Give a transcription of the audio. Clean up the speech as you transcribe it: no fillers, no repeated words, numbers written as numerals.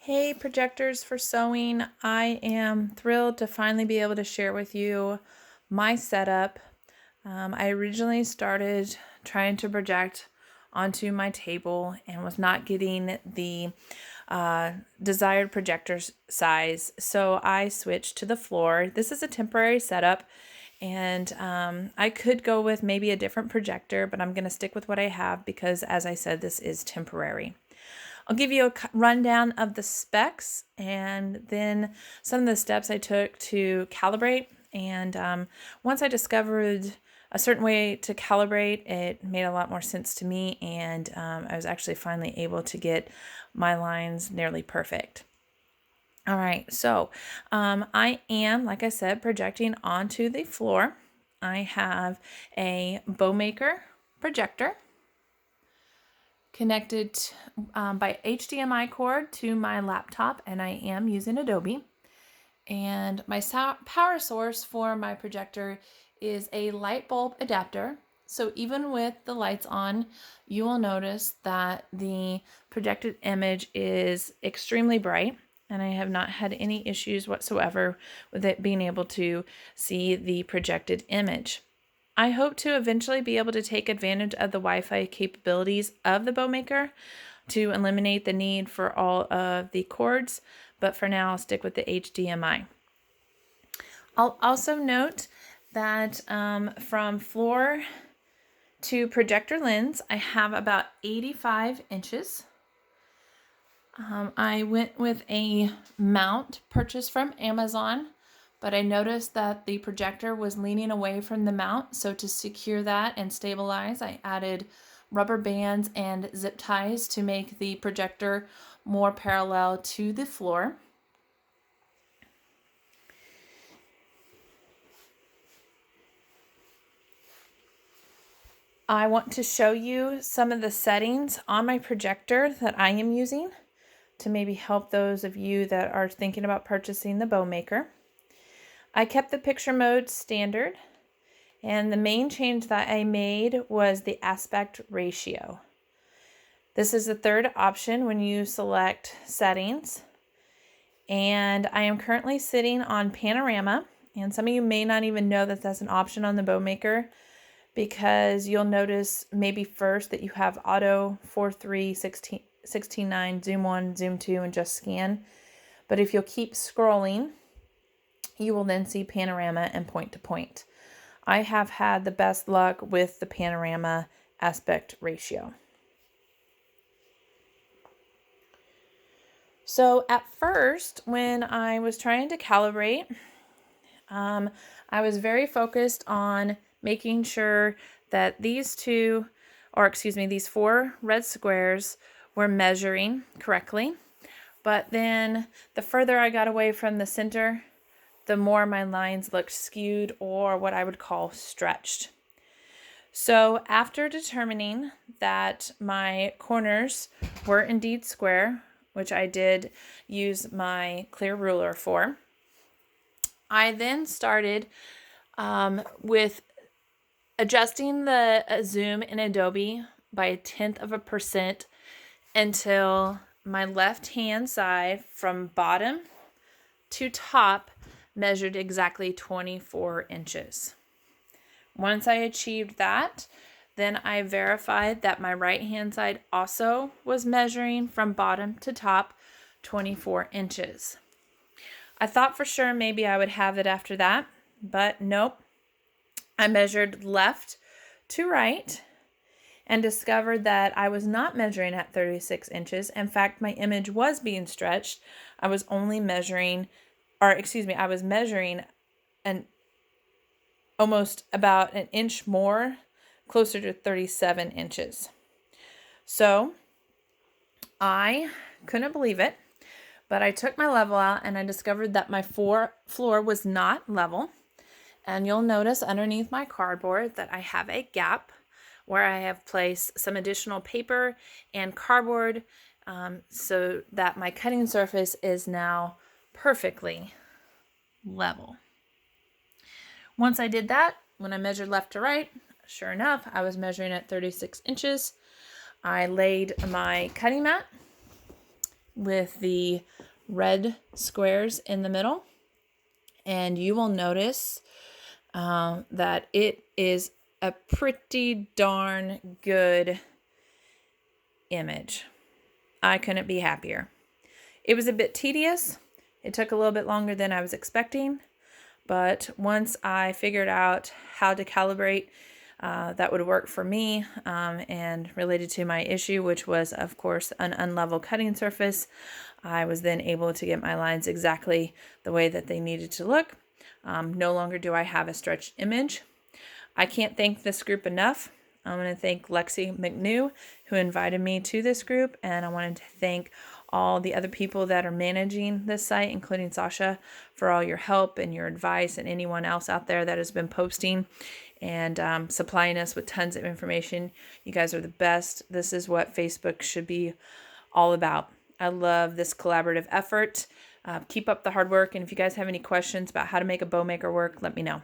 Hey, projectors for sewing. I am thrilled to finally be able to share with you my setup. I originally started trying to project onto my table and was not getting the desired projector size, so I switched to the floor. This is a temporary setup, and I could go with maybe a different projector, but I'm going to stick with what I have because, as I said, this is temporary. I'll give you a rundown of the specs and then some of the steps I took to calibrate. And once I discovered a certain way to calibrate, it made a lot more sense to me, and I was actually finally able to get my lines nearly perfect. All right, so I am, like I said, projecting onto the floor. I have a Bomaker projector connected by HDMI cord to my laptop, and I am using Adobe. And my power source for my projector is a light bulb adapter. So even with the lights on, you will notice that the projected image is extremely bright, and I have not had any issues whatsoever with it being able to see the projected image. I hope to eventually be able to take advantage of the Wi-Fi capabilities of the Bomaker to eliminate the need for all of the cords, but for now I'll stick with the HDMI. I'll also note that from floor to projector lens, I have about 85 inches. I went with a mount purchased from Amazon, but I noticed that the projector was leaning away from the mount, so to secure that and stabilize, I added rubber bands and zip ties to make the projector more parallel to the floor. I want to show you some of the settings on my projector that I am using to maybe help those of you that are thinking about purchasing the Bomaker. I kept the picture mode standard, and the main change that I made was the aspect ratio. This is the third option when you select settings, and I am currently sitting on panorama, and some of you may not even know that that's an option on the Bomaker, because you'll notice maybe first that you have auto 4:3, 16:9, zoom 1, zoom 2, and just scan. But if you'll keep scrolling, you will then see panorama and point to point. I have had the best luck with the panorama aspect ratio. So at first, when I was trying to calibrate, I was very focused on making sure that these four red squares were measuring correctly. But then the further I got away from the center, the more my lines looked skewed, or what I would call stretched. So after determining that my corners were indeed square, which I did use my clear ruler for, I then started with adjusting the zoom in Adobe by 0.1% until my left hand side from bottom to top measured exactly 24 inches. Once I achieved that, then I verified that my right hand side also was measuring from bottom to top 24 inches. I thought for sure maybe I would have it after that, but nope. I measured left to right and discovered that I was not measuring at 36 inches. In fact, my image was being stretched. I was measuring almost about an inch more, closer to 37 inches. So I couldn't believe it, but I took my level out and I discovered that my floor was not level. And you'll notice underneath my cardboard that I have a gap where I have placed some additional paper and cardboard so that my cutting surface is now perfectly level. Once I did that, when I measured left to right, sure enough, I was measuring at 36 inches. I laid my cutting mat with the red squares in the middle. And you will notice that it is a pretty darn good image. I couldn't be happier. It was a bit tedious. It took a little bit longer than I was expecting, but once I figured out how to calibrate that would work for me and related to my issue, which was, of course, an unlevel cutting surface, I was then able to get my lines exactly the way that they needed to look. No longer do I have a stretched image. I can't thank this group enough. I want to thank Lexi McNew, who invited me to this group, and I wanted to thank all the other people that are managing this site, including Sasha, for all your help and your advice, and anyone else out there that has been posting and supplying us with tons of information. You guys are the best. This is what Facebook should be all about. I love this collaborative effort. Keep up the hard work, and if you guys have any questions about how to make a Bomaker work, let me know.